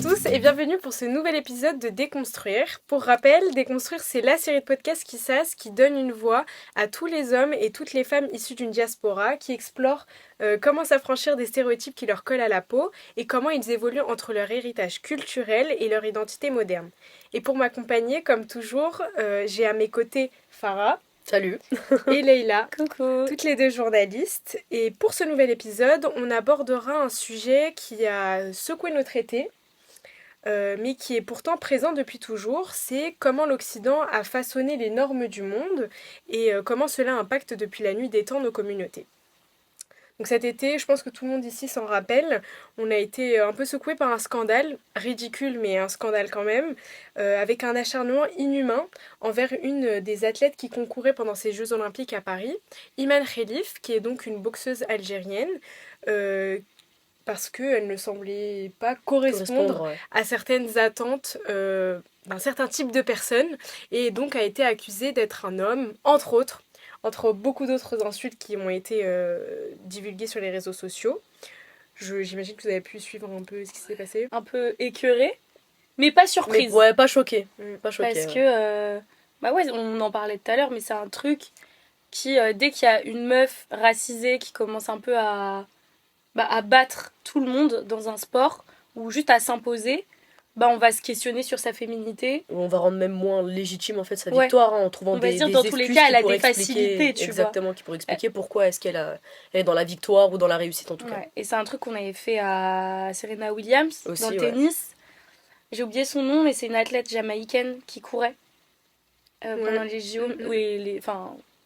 tous et bienvenue pour ce nouvel épisode de Déconstruire. Pour rappel, Déconstruire, c'est la série de podcasts qui donne une voix à tous les hommes et toutes les femmes issues d'une diaspora, qui explorent comment s'affranchir des stéréotypes qui leur collent à la peau et comment ils évoluent entre leur héritage culturel et leur identité moderne. Et pour m'accompagner, comme toujours, j'ai à mes côtés Farah. Salut. Et Leïla. Coucou. Toutes les deux journalistes. Et pour ce nouvel épisode, on abordera un sujet qui a secoué notre été, mais qui est pourtant présent depuis toujours. C'est comment l'Occident a façonné les normes du monde et comment cela impacte depuis la nuit des temps nos communautés. Donc cet été, je pense que tout le monde ici s'en rappelle, on a été un peu secoué par un scandale, ridicule mais un scandale quand même, avec un acharnement inhumain envers une des athlètes qui concourait pendant ces Jeux Olympiques à Paris, Iman Khelif, qui est donc une boxeuse algérienne, parce qu'elle ne semblait pas correspondre à certaines attentes d'un certain type de personnes, et donc a été accusée d'être un homme, entre beaucoup d'autres insultes qui ont été divulguées sur les réseaux sociaux. J'imagine que vous avez pu suivre un peu ce qui s'est passé. Un peu écœurée, mais pas surprise. Ouais, pas choquée. Parce que, on en parlait tout à l'heure, mais c'est un truc qui, dès qu'il y a une meuf racisée qui commence un peu à battre tout le monde dans un sport, ou juste à s'imposer, on va se questionner sur sa féminité. On va rendre même moins légitime en fait sa victoire en trouvant des excuses. Dans tous les cas, elle a des facilités, tu vois. Exactement, qui pourraient expliquer pourquoi est-ce qu'elle est dans la victoire ou dans la réussite en tout cas. Et c'est un truc qu'on avait fait à Serena Williams aussi, dans le tennis. J'ai oublié son nom, mais c'est une athlète jamaïcaine qui courait pendant les JO.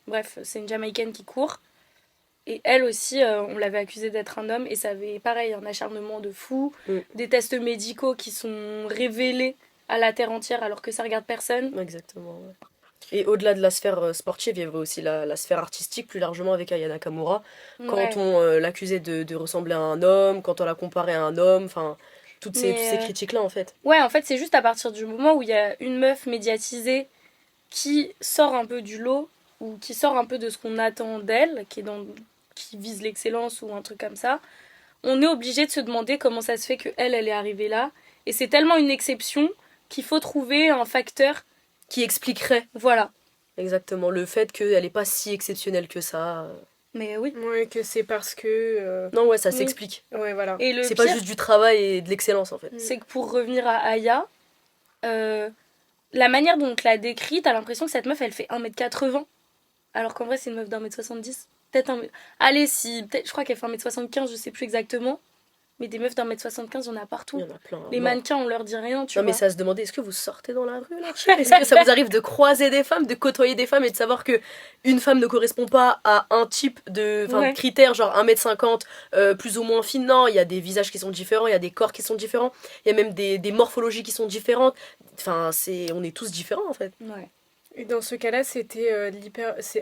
Bref, c'est une jamaïcaine qui court. Et elle aussi, on l'avait accusée d'être un homme, et ça avait, pareil, un acharnement de fou, des tests médicaux qui sont révélés à la terre entière alors que ça regarde personne. Exactement, ouais. Et au-delà de la sphère sportive, il y avait aussi la sphère artistique, plus largement avec Aya Nakamura, quand on l'accusait de ressembler à un homme, quand on la comparait à un homme, enfin, toutes ces critiques-là en fait. Ouais, en fait, c'est juste à partir du moment où il y a une meuf médiatisée qui sort un peu du lot, ou qui sort un peu de ce qu'on attend d'elle, qui vise l'excellence ou un truc comme ça, on est obligé de se demander comment ça se fait qu'elle est arrivée là. Et c'est tellement une exception qu'il faut trouver un facteur qui expliquerait. Voilà. Exactement, le fait qu'elle n'est pas si exceptionnelle que ça. Mais oui. Ouais, que c'est parce que... Non, ouais, ça s'explique. Ouais, voilà. Et c'est pas juste du travail et de l'excellence en fait. C'est que pour revenir à Aya, la manière dont on te l'a décrit, t'as l'impression que cette meuf, elle fait 1m80. Alors qu'en vrai, c'est une meuf d'1m70. Allez, peut-être, je crois qu'elle fait 1m75, je sais plus exactement. Mais des meufs d'1m75, il y en a partout. Il y en a plein. Les mannequins, on leur dit rien, tu vois. Non, mais ça se demandait, est-ce que vous sortez dans la rue là? Est-ce que ça vous arrive de croiser des femmes, de côtoyer des femmes et de savoir que une femme ne correspond pas à un type de critères, genre 1m50 plus ou moins fine? Non, il y a des visages qui sont différents, il y a des corps qui sont différents, il y a même des morphologies qui sont différentes. Enfin, on est tous différents en fait. Ouais. Et dans ce cas-là,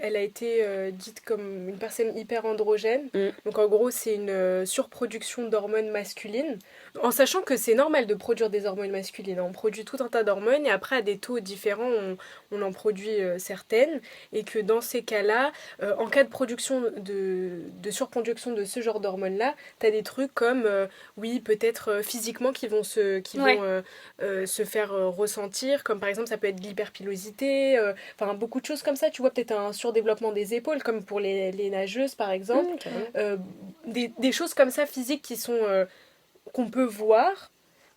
elle a été dite comme une personne hyper androgène. Donc en gros, c'est une surproduction d'hormones masculines. En sachant que c'est normal de produire des hormones masculines. On produit tout un tas d'hormones et après, à des taux différents, on en produit certaines. Et que dans ces cas-là, en cas de production de surproduction de ce genre d'hormones-là, t'as des trucs comme, peut-être physiquement qui vont se faire ressentir. Comme par exemple, ça peut être de l'hyperpilosité. Beaucoup de choses comme ça, tu vois, peut-être un surdéveloppement des épaules, comme pour les nageuses par exemple, des choses comme ça physiques qui sont qu'on peut voir,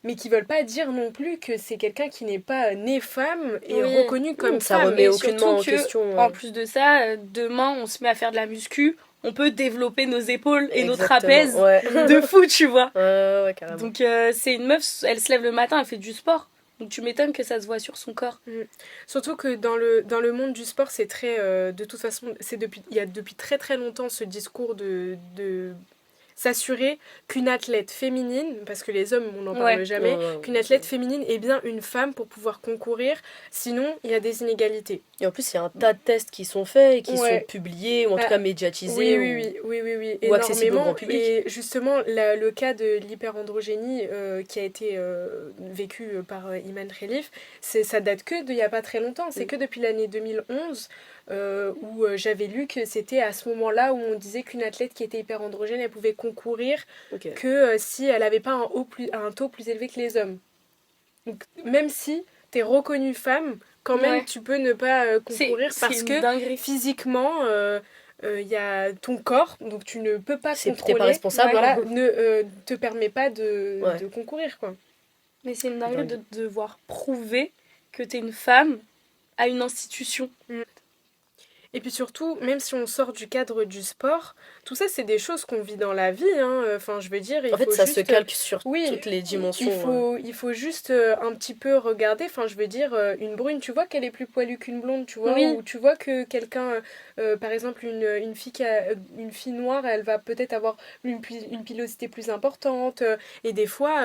mais qui veulent pas dire non plus que c'est quelqu'un qui n'est pas né femme et reconnu comme ça femme. Remet aucunement en question. En plus de ça, demain on se met à faire de la muscu, on peut développer nos épaules et nos trapèzes de fou, tu vois. Ouais, carrément. Donc c'est une meuf, elle se lève le matin, elle fait du sport. Donc tu m'étonnes que ça se voit sur son corps. Surtout que dans le monde du sport, c'est très... de toute façon, il y a depuis très très longtemps ce discours de s'assurer qu'une athlète féminine, parce que les hommes, on n'en parle jamais, qu'une athlète féminine est bien une femme pour pouvoir concourir, sinon il y a des inégalités. Et en plus, il y a un tas de tests qui sont faits et qui sont publiés, ou en tout cas médiatisés, oui, ou accessibles au grand public. Et justement, le cas de l'hyperandrogénie qui a été vécu par Iman Khelif, ça date que d'il n'y a pas très longtemps, c'est que depuis l'année 2011, où j'avais lu que c'était à ce moment-là où on disait qu'une athlète qui était hyper androgène, elle pouvait concourir Ok. que si elle n'avait pas un taux plus élevé que les hommes. Donc même si t'es reconnue femme, quand même Ouais. tu peux ne pas concourir parce une que dinguerie. physiquement il y a ton corps, donc tu ne peux pas T'es contrôler. pas responsable. Voilà, ne te permet pas Ouais. de concourir, quoi. Mais c'est une dinguerie de Dingue. devoir prouver que t'es une femme à une institution. Et puis surtout, même si on sort du cadre du sport, tout ça c'est des choses qu'on vit dans la vie, hein. Enfin, je veux dire, En fait, ça se calque sur oui, toutes les dimensions. il faut juste un petit peu regarder. Enfin, je veux dire, une brune, tu vois qu'elle est plus poilue qu'une blonde, tu vois, Oui. ou tu vois que quelqu'un, par exemple, une fille noire, elle va peut-être avoir une pilosité plus importante. Et des fois,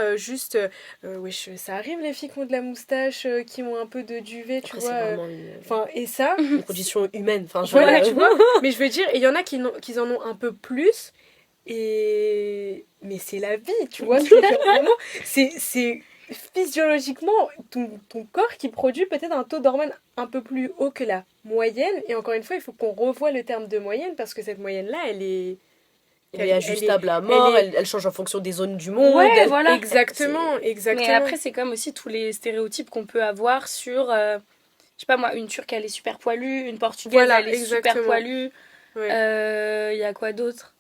ça arrive les filles qui ont de la moustache, qui ont un peu de duvet, tu Après, vois. c'est vraiment Enfin, et ça, une condition humaine. Enfin, voilà, tu vois. Mais je veux dire, il y en a qui en ont un peu plus. Mais c'est la vie, tu vois. Vraiment, c'est physiologiquement ton corps qui produit peut-être un taux d'hormones un peu plus haut que la moyenne. Et encore une fois, il faut qu'on revoie le terme de moyenne parce que cette moyenne-là, elle est. Elle est ajustable à mort, elle est- elle change en fonction des zones du monde. Ouais, elle- voilà. Exactement, exactement. Mais après, c'est comme aussi tous les stéréotypes qu'on peut avoir sur, je sais pas moi, une Turque elle est super poilue, une Portugaise Voilà, elle est super exactement. poilue. Ouais. Y a quoi d'autre?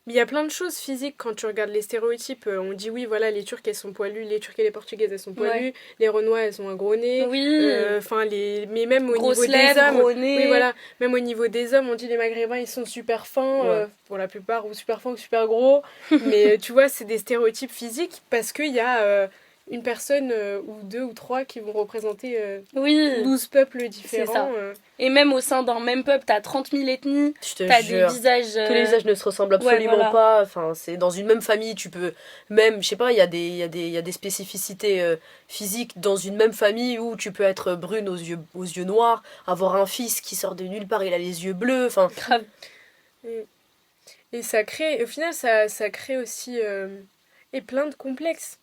Mais il y a plein de choses physiques quand tu regardes les stéréotypes. On dit oui, voilà, les Turcs elles sont poilues, les Turques et les Portugaises elles sont poilues, Ouais. les Renois elles ont un gros nez. Oui. Enfin, mais même au Grosses niveau lèvres, des hommes. gros nez. Oui, voilà. Même au niveau des hommes, on dit les Maghrébins ils sont super fins, Ouais. pour la plupart, ou super fins ou super gros. Mais tu vois, c'est des stéréotypes physiques parce qu'il y a une personne ou deux ou trois qui vont représenter Oui. 12 peuples ça. différents. Et même au sein d'un même peuple, t'as 30 000 ethnies, Je te t'as jure. des visages. Tous les visages ne se ressemblent absolument voilà. pas. Enfin, c'est dans une même famille, tu peux même, je sais pas, il y a des spécificités physiques dans une même famille où tu peux être brune aux yeux noirs, avoir un fils qui sort de nulle part, il a les yeux bleus. Enfin, Grave. Et ça crée, au final, ça crée aussi et plein de complexes.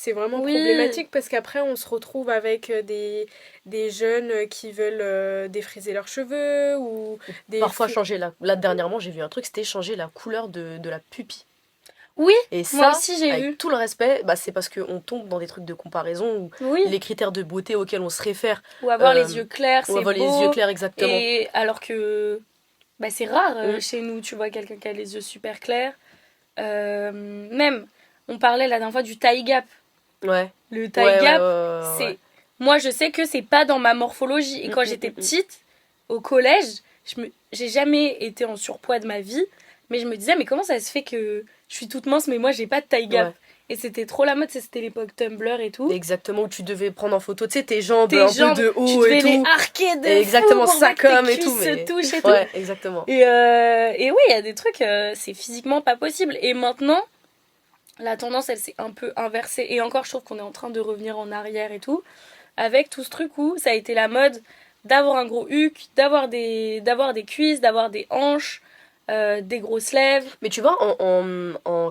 C'est vraiment Oui. problématique parce qu'après, on se retrouve avec des jeunes qui veulent défriser leurs cheveux ou des parfois filles- changer Là, dernièrement, j'ai vu un truc, c'était changer la couleur de la pupille. Oui, Et ça, moi aussi j'ai avec vu. tout le respect, bah, c'est parce qu'on tombe dans des trucs de comparaison où Oui. les critères de beauté auxquels on se réfère, Ou avoir Euh, les yeux clairs, c'est on va beau. les yeux clairs exactement. Et alors que bah, c'est rare Mm. chez nous, tu vois quelqu'un qui a les yeux super clairs. Même, on parlait la dernière fois du taille gap. Ouais. Le taille gap, c'est. Ouais. Moi, je sais que c'est pas dans ma morphologie. Et quand j'étais petite, au collège, j'ai jamais été en surpoids de ma vie. Mais je me disais, mais comment ça se fait que je suis toute mince, mais moi, j'ai pas de taille gap? Ouais. Et c'était trop la mode, c'était l'époque Tumblr et tout. Exactement, où tu devais prendre en photo, tu sais, tes jambes Tes un jambes, peu de tu haut devais et les tout. arquer de Exactement, fou pour ça que tes comme et cuisses tout. Mais... se touchent et tout. Ouais, exactement. Et oui, il y a des trucs, c'est physiquement pas possible. Et maintenant, la tendance, elle s'est un peu inversée. Et encore, je trouve qu'on est en train de revenir en arrière et tout. Avec tout ce truc où ça a été la mode d'avoir un gros huc, d'avoir des cuisses, d'avoir des hanches, des grosses lèvres. Mais tu vois,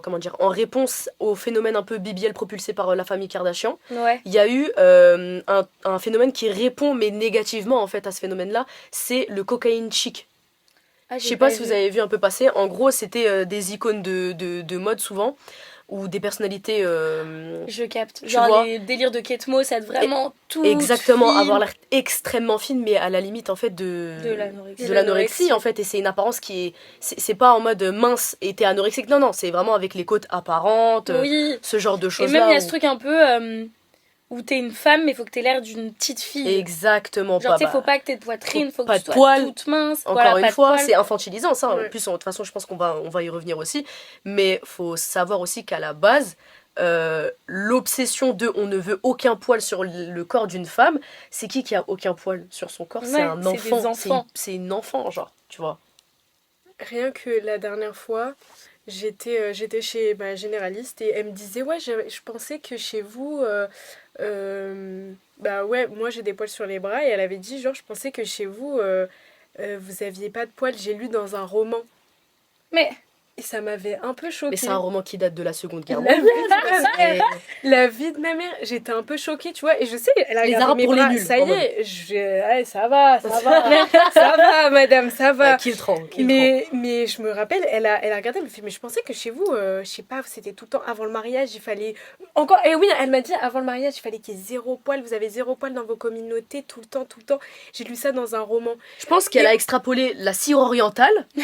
comment dire, en réponse au phénomène un peu BBL propulsé par la famille Kardashian, Ouais. il y a eu un phénomène qui répond, mais négativement en fait à ce phénomène-là, c'est le cocaïne chic. Ah, Je sais pas si vous avez vu un peu passer. En gros, c'était des icônes de mode souvent, ou des personnalités. Je capte. Tu Genre vois. les délires de Kate Moss, être vraiment tout Exactement, fine. avoir l'air extrêmement fine, mais à la limite en fait De l'anorexie. de l'anorexie en fait, et c'est une apparence qui est. C'est pas en mode mince et t'es anorexique, non, non, c'est vraiment avec les côtes apparentes, Oui. ce genre de Et choses-là. même il y a où- ce truc un peu où t'es une femme, mais faut que t'aies l'air d'une petite fille. Exactement, Genre, pas. tu sais, faut pas que t'aies de poitrine, faut que pas tu de sois poils. toute mince. Encore voilà, une pas de fois, poils. c'est infantilisant ça. Ouais. En plus, de toute façon, je pense on va y revenir aussi. Mais faut savoir aussi qu'à la base, l'obsession de on ne veut aucun poil sur le corps d'une femme, c'est qui a aucun poil sur son corps? C'est Ouais, un c'est enfant. des enfants. C'est une enfant, genre, tu vois. Rien que la dernière fois, j'étais chez ma généraliste et elle me disait ouais, je pensais que chez vous bah ouais, moi j'ai des poils sur les bras et elle avait dit genre je pensais que chez vous vous aviez pas de poils, j'ai lu dans un roman. Mais Et ça m'avait un peu choquée. Mais c'est un roman qui date de la Seconde Guerre La vie mondiale. de ma mère. La vie de ma mère, j'étais un peu choquée, tu vois, et je sais, elle a Les regardé Arabes mes pour les bras, nuls, ça y en mode. est, ouais, ça va, ça va, madame, ça va. Qui le trempe, Mais je me rappelle, elle a regardé, elle me fait, mais je pensais que chez vous, je sais pas, c'était tout le temps avant le mariage, il fallait... Encore, et oui, elle m'a dit, avant le mariage, il fallait qu'il y ait 0 poil, vous avez 0 poil dans vos communautés, tout le temps. J'ai lu ça dans un roman. Je pense qu'elle a extrapolé la cire orientale. Je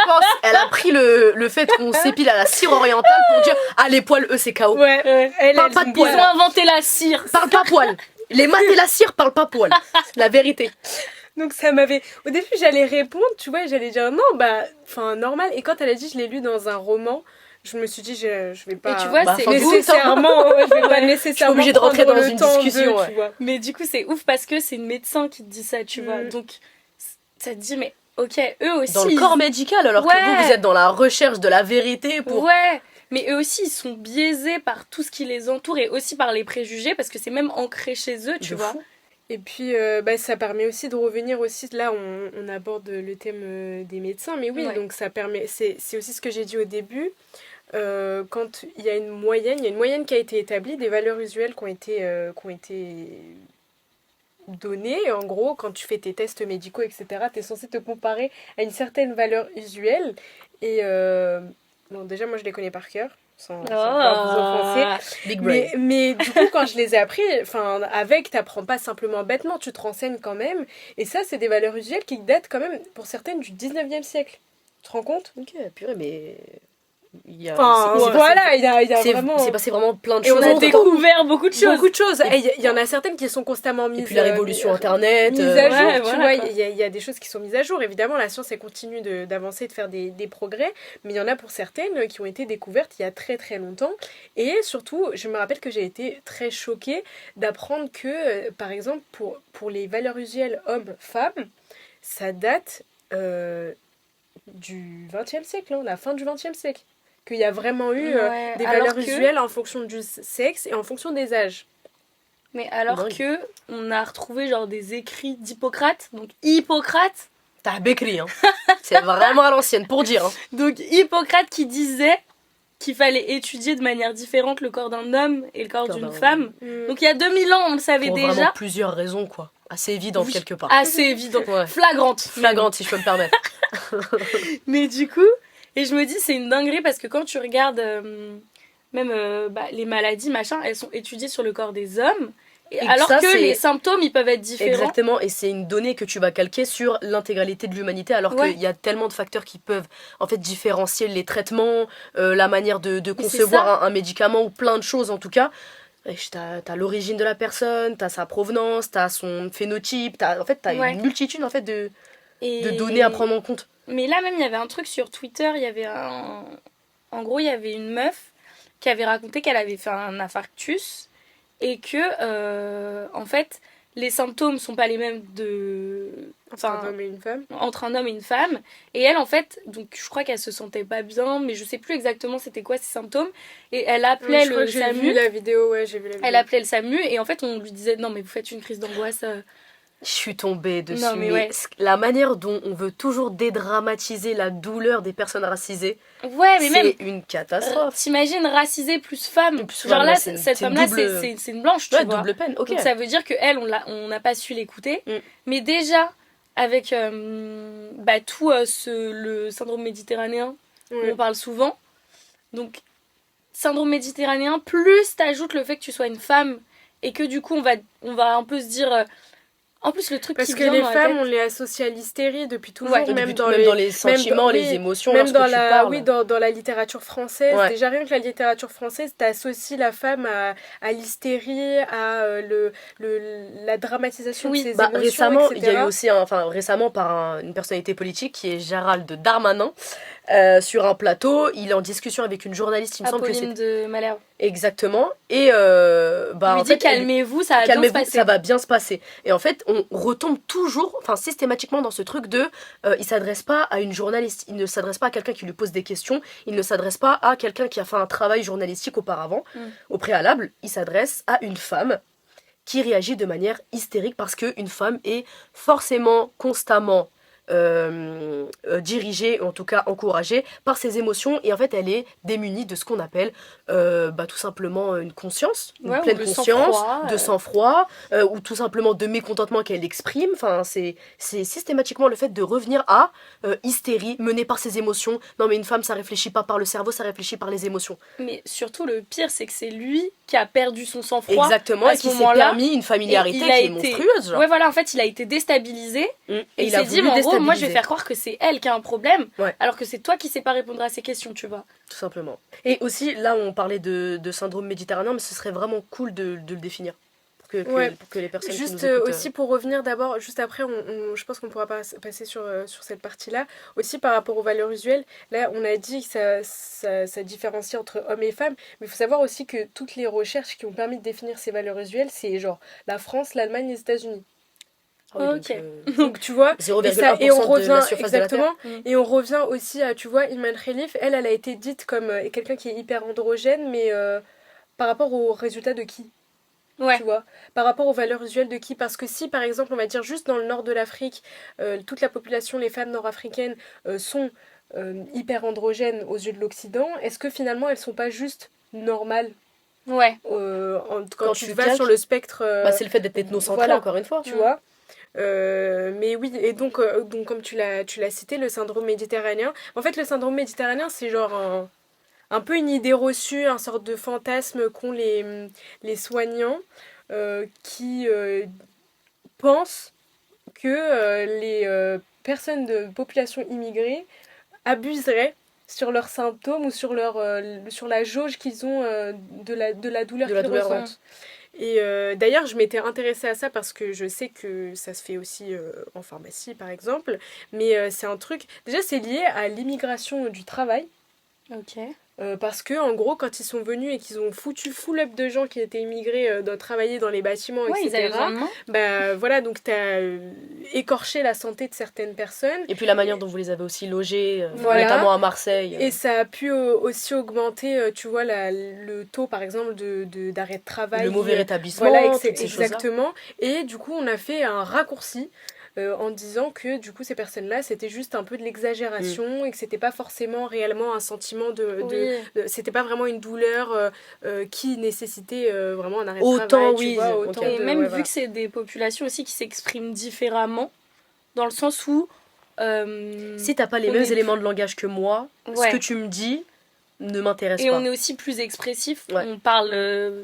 pense qu'elle a pris le fait qu'on s'épile à la cire orientale pour dire ah les poils eux c'est KO. Ouais, elle Parle pas de Ils poils. ont inventé la cire. Parle pas poil. Les maths et la cire parlent pas poil. La vérité. Donc ça m'avait... Au début, j'allais répondre, tu vois, j'allais dire non, enfin, normal. Et quand elle a dit, je l'ai lu dans un roman, je me suis dit, je vais pas... Et tu vois, c'est nécessairement, je vais pas Je suis nécessairement obligée de rentrer prendre dans le une temps discussion, ouais. tu vois. Mais du coup, c'est ouf parce que c'est une médecin qui te dit ça, tu vois. Donc, ça te dit, mais ok, eux aussi. Dans le corps médical alors que vous êtes dans la recherche de la vérité pour... Ouais, mais eux aussi, ils sont biaisés par tout ce qui les entoure et aussi par les préjugés parce que c'est même ancré chez eux, tu De vois. fou. Et puis, ça permet aussi de revenir aussi, là on aborde le thème des médecins, mais oui, Ouais. donc ça permet, c'est aussi ce que j'ai dit au début, quand il y a une moyenne qui a été établie, des valeurs usuelles qui ont été données, en gros, quand tu fais tes tests médicaux, etc., tu es censé te comparer à une certaine valeur usuelle, et bon, déjà moi je les connais par cœur, sans vouloir vous offenser. Big brain. Mais du coup, quand je les ai appris, t'apprends pas simplement bêtement, tu te renseignes quand même. Et ça, c'est des valeurs usuelles qui datent quand même, pour certaines, du 19e siècle. Tu te rends compte? Ok, purée, mais... Il y a, Enfin, c'est- voilà, il y a c'est vraiment... c'est passé vraiment plein de Et choses. on On a entend découvert beaucoup de choses. beaucoup de choses. Et il y en a certaines qui sont constamment mises... Et puis la révolution internet. Mise à jour, ouais, tu voilà, vois, quoi. il y a des choses qui sont mises à jour. Évidemment, la science, elle continue d'avancer, de faire des progrès, mais il y en a pour certaines qui ont été découvertes il y a très très longtemps. Et surtout, je me rappelle que j'ai été très choquée d'apprendre que, par exemple, pour les valeurs usuelles hommes-femmes, ça date du XXe siècle, hein, la fin du XXe siècle. Qu'il y a vraiment eu Ouais, des alors valeurs usuelles en fonction du sexe et en fonction des âges. Mais alors Dingue. que on a retrouvé genre des écrits d'Hippocrate, donc Hippocrate, T'as bécri, hein. C'est vraiment à l'ancienne, pour dire. Hein. donc Hippocrate qui disait qu'il fallait étudier de manière différente le corps d'un homme et le corps Corps d'une d'un femme. Mm. Donc il y a 2000 ans, on le savait Pour déjà. vraiment plusieurs raisons, quoi. Assez évidentes, Oui, quelque part. assez évident, Ouais. flagrante. Flagrante, si je peux me permettre. Mais du coup, et je me dis, c'est une dinguerie parce que quand tu regardes même les maladies, machin, elles sont étudiées sur le corps des hommes. Et Alors ça, que c'est- les symptômes, ils peuvent être différents. Exactement, et c'est une donnée que tu vas calquer sur l'intégralité de l'humanité, alors Ouais. qu'il y a tellement de facteurs qui peuvent en fait différencier les traitements, la manière de c'est concevoir un médicament ou plein de choses en tout cas. Et t'as l'origine de la personne, t'as sa provenance, t'as son phénotype, t'as Ouais. une multitude en fait de Et- données à prendre en compte. Mais là même, il y avait un truc sur Twitter, il y avait En gros, il y avait une meuf qui avait raconté qu'elle avait fait un infarctus et que, en fait, les symptômes sont pas les mêmes Entre un homme et une femme. entre un homme et une femme. Et elle, en fait, donc je crois qu'elle se sentait pas bien, mais je sais plus exactement c'était quoi ses symptômes. Et elle appelait Je crois le que j'ai SAMU. vu la vidéo, ouais, j'ai vu la vidéo. Elle appelait le SAMU et en fait, on lui disait non, mais vous faites une crise d'angoisse. Je suis tombée dessus, Non, mais mais ouais. la manière dont on veut toujours dédramatiser la douleur des personnes racisées, Ouais, mais même. c'est une catastrophe. T'imagines racisé plus femme. Plus Genre femme, là, ouais, c'est cette une femme-là, double- c'est une blanche, tu Ouais, vois. double peine, ok. Donc ça veut dire qu'elle, on n'a pas su l'écouter. Mm. Mais déjà, avec tout le syndrome méditerranéen, Ouais. on parle souvent. Donc, syndrome méditerranéen, plus t'ajoutes le fait que tu sois une femme et que du coup, on va un peu se dire... en plus, le truc Parce qui que vient les dans la femmes, tête- on les associe à l'hystérie depuis toujours, Ouais. même, Même dans dans les sentiments, oui, les émotions, même lorsque dans tu la, parles. oui, dans la littérature française. Ouais. Déjà, rien que la littérature française, t'associes la femme à l'hystérie, à la dramatisation Oui. de ses Bah, émotions, récemment, il y a etc. eu aussi récemment par une personnalité politique qui est Gérald Darmanin sur un plateau, il est en discussion avec une journaliste, il me semble que Apolline c'est de Malherbe. exactement, et Il en lui dit fait, calmez-vous, ça va bien se calmez-vous, passer. ça va bien se passer. Et en fait, on retombe toujours, enfin systématiquement dans ce truc de, il s'adresse pas à une journaliste, il ne s'adresse pas à quelqu'un qui lui pose des questions, il ne s'adresse pas à quelqu'un qui a fait un travail journalistique auparavant, au préalable, il s'adresse à une femme qui réagit de manière hystérique parce qu'une femme est forcément, constamment dirigée, en tout cas encouragée par ses émotions, et en fait elle est démunie de ce qu'on appelle tout simplement une conscience, une Ouais, ou pleine le conscience, sang-froid, de sang-froid, ou tout simplement de mécontentement qu'elle exprime. Enfin, c'est systématiquement le fait de revenir à hystérie menée par ses émotions. Non mais une femme, ça réfléchit pas par le cerveau, ça réfléchit par les émotions. Mais surtout, le pire, c'est que c'est lui qui a perdu son sang-froid. Exactement, à et ce qui s'est moment-là. permis une familiarité Et qui est monstrueuse. Genre. Ouais, voilà, en fait, il a été déstabilisé. Et Et il il a s'est dit, voulu mais en gros, moi, je vais déstabiliser. faire croire que c'est elle qui a un problème, Ouais. alors que c'est toi qui sais pas répondre à ces questions, tu vois. Tout simplement. Et aussi, là, on parlait de syndrome méditerranéen, mais ce serait vraiment cool de le définir. Ouais. Pour que les personnes qui Juste nous écoutent... aussi pour revenir d'abord, juste après, je pense qu'on pourra passer sur cette partie-là. Aussi par rapport aux valeurs usuelles, là on a dit que ça différencie entre hommes et femmes, mais il faut savoir aussi que toutes les recherches qui ont permis de définir ces valeurs usuelles, c'est genre la France, l'Allemagne, les États-Unis. Ah oui, Ok. Donc tu vois, 0,1% et on de revient la surface de la exactement, Terre. et on revient aussi à, tu vois, Iman Khelif, elle a été dite comme quelqu'un qui est hyper androgène, mais par rapport aux résultats de qui? Ouais. Tu vois, par rapport aux valeurs usuelles de qui? Parce que si, par exemple, on va dire juste dans le nord de l'Afrique, toute la population, les femmes nord-africaines, sont hyper androgènes aux yeux de l'Occident, est-ce que finalement elles sont pas juste normales Ouais. quand tu vas calques, sur le spectre c'est le fait d'être ethnocentré, voilà, encore une fois. tu vois? Mais oui, et donc comme tu l'as cité, le syndrome méditerranéen. En fait, le syndrome méditerranéen, c'est genre un peu une idée reçue, un sorte de fantasme qu'ont les soignants qui pensent que les personnes de population immigrée abuseraient sur leurs symptômes ou sur la jauge qu'ils ont de la douleur De la qu'ils douleur, ouais. ressentent. Et d'ailleurs, je m'étais intéressée à ça parce que je sais que ça se fait aussi en pharmacie, par exemple. Mais c'est un truc... Déjà, c'est lié à l'immigration du travail. Ok. Parce que en gros, quand ils sont venus et qu'ils ont foutu full up de gens qui étaient immigrés travailler dans les bâtiments, Ouais, ils avaient besoin etc. de main. Bah voilà, donc t'as écorché la santé de certaines personnes. Et puis la manière dont vous les avez aussi logés, Voilà. notamment à Marseille. Et ça a pu aussi augmenter, tu vois, le taux, par exemple, d'arrêt de travail. Le mauvais rétablissement, voilà, toutes ces choses-là. exactement. Et du coup, on a fait un raccourci en disant que du coup ces personnes-là c'était juste un peu de l'exagération et que c'était pas forcément réellement un sentiment c'était pas vraiment une douleur qui nécessitait vraiment un arrêt de travail, Oui, tu vois, autant Et même vu voilà. que c'est des populations aussi qui s'expriment différemment, dans le sens où... si t'as pas les mêmes éléments de langage que moi, ce que tu me dis ne m'intéresse pas. Et on est aussi plus expressif, on parle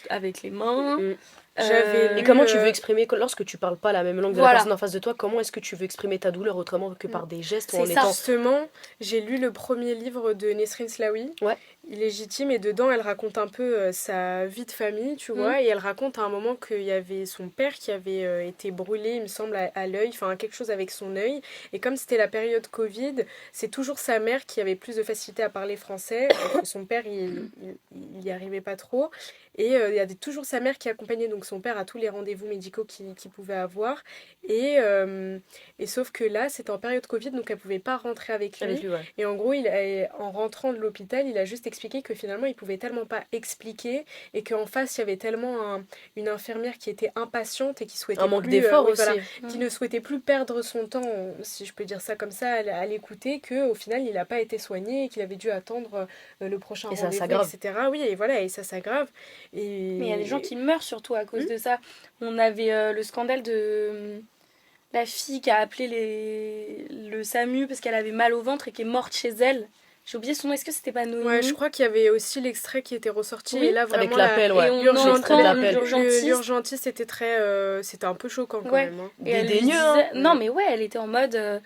avec les mains. Et comment tu veux exprimer, lorsque tu parles pas la même langue de la personne en face de toi, comment est-ce que tu veux exprimer ta douleur autrement que par des gestes ou en étant... Justement, j'ai lu le premier livre de Nesrine Slaoui, Illégitime, et dedans elle raconte un peu sa vie de famille, tu vois, et elle raconte à un moment qu'il y avait son père qui avait été brûlé, il me semble, à l'œil, enfin quelque chose avec son œil, et comme c'était la période Covid, c'est toujours sa mère qui avait plus de facilité à parler français, son père il y arrivait pas trop, et il y avait toujours sa mère qui accompagnait donc son père à tous les rendez-vous médicaux qu'il pouvait avoir, et sauf que là c'était en période Covid, donc elle pouvait pas rentrer avec lui, et en gros en rentrant de l'hôpital il a juste expliqué que finalement il pouvait tellement pas expliquer, et qu'en face il y avait tellement une infirmière qui était impatiente et qui souhaitait un manque d'effort aussi, qui ne souhaitait plus perdre son temps, si je peux dire ça comme ça, à l'écouter, qu'au final il n'a pas été soigné et qu'il avait dû attendre le prochain rendez-vous, etc. Oui, et voilà, et ça s'aggrave. Mais il y a des gens qui meurent surtout à cause de ça. On avait le scandale de la fille qui a appelé le SAMU parce qu'elle avait mal au ventre et qui est morte chez elle. J'ai oublié son nom, est-ce que c'était pas Noémie? Ouais, je crois qu'il y avait aussi l'extrait qui était ressorti, et là vraiment avec l'appel, l'urgentiste était c'était un peu choquant quand même. Hein. Et dédaigneux, non mais elle était en mode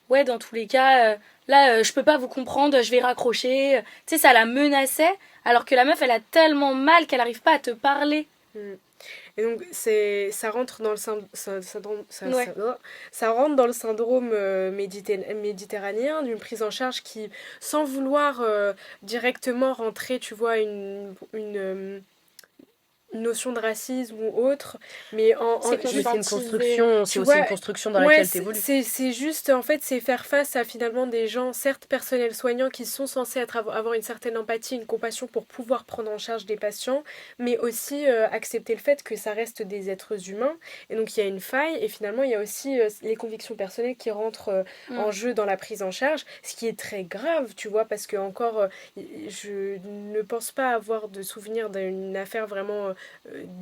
dans tous les cas là je peux pas vous comprendre, je vais raccrocher. Tu sais, ça la menaçait, alors que la meuf elle a tellement mal qu'elle arrive pas à te parler. Et donc ça rentre dans le ça rentre dans le syndrome méditerranéen, d'une prise en charge qui, sans vouloir directement rentrer, tu vois, une notion de racisme ou autre, mais C'est Mais c'est une conscientisé. construction, c'est Tu aussi vois, une construction dans ouais, laquelle t'évolues. c'est juste, en fait, c'est faire face à finalement des gens, certes personnels soignants, qui sont censés avoir une certaine empathie, une compassion pour pouvoir prendre en charge des patients, mais aussi accepter le fait que ça reste des êtres humains. Et donc il y a une faille, et finalement il y a aussi les convictions personnelles qui rentrent en jeu dans la prise en charge, ce qui est très grave, tu vois, parce que encore, je ne pense pas avoir de souvenir d'une affaire vraiment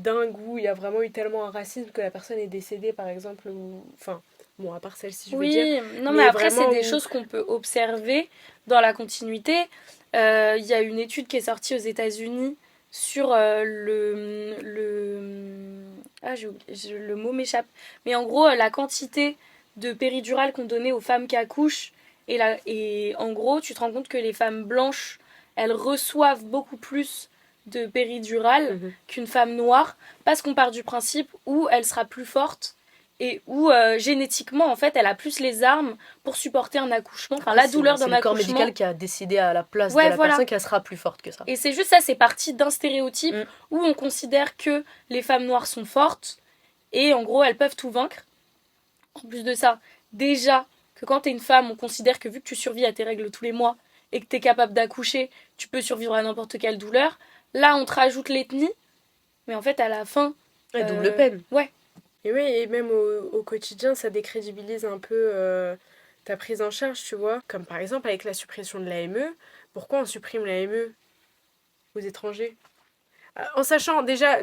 dingue où il y a vraiment eu tellement un racisme que la personne est décédée, par exemple, ou... Enfin, bon, à part celle-ci, je veux dire. Oui, non, mais Mais après, c'est vraiment des où- choses qu'on peut observer dans la continuité. Il y a une étude qui est sortie aux États-Unis sur le mot m'échappe. Mais en gros, la quantité de péridurale qu'on donnait aux femmes qui accouchent. Et en gros, tu te rends compte que les femmes blanches, elles reçoivent beaucoup plus de péridurale qu'une femme noire parce qu'on part du principe où elle sera plus forte et où génétiquement en fait elle a plus les armes pour supporter un accouchement, enfin la douleur d'un C'est le corps accouchement. médical qui a décidé à la place Ouais, de la voilà. personne qu'elle sera plus forte que ça. Et c'est juste ça, c'est parti d'un stéréotype Mm. où on considère que les femmes noires sont fortes et en gros elles peuvent tout vaincre. En plus de ça, déjà que quand t'es une femme, on considère que vu que tu survis à tes règles tous les mois et que t'es capable d'accoucher, tu peux survivre à n'importe quelle douleur. Là, on te rajoute l'ethnie, mais en fait, à la fin. Ouais, double peine. Ouais. Et oui, et même au quotidien, ça décrédibilise un peu ta prise en charge, tu vois. Comme par exemple avec la suppression de l'AME. Pourquoi on supprime l'AME aux étrangers? En sachant déjà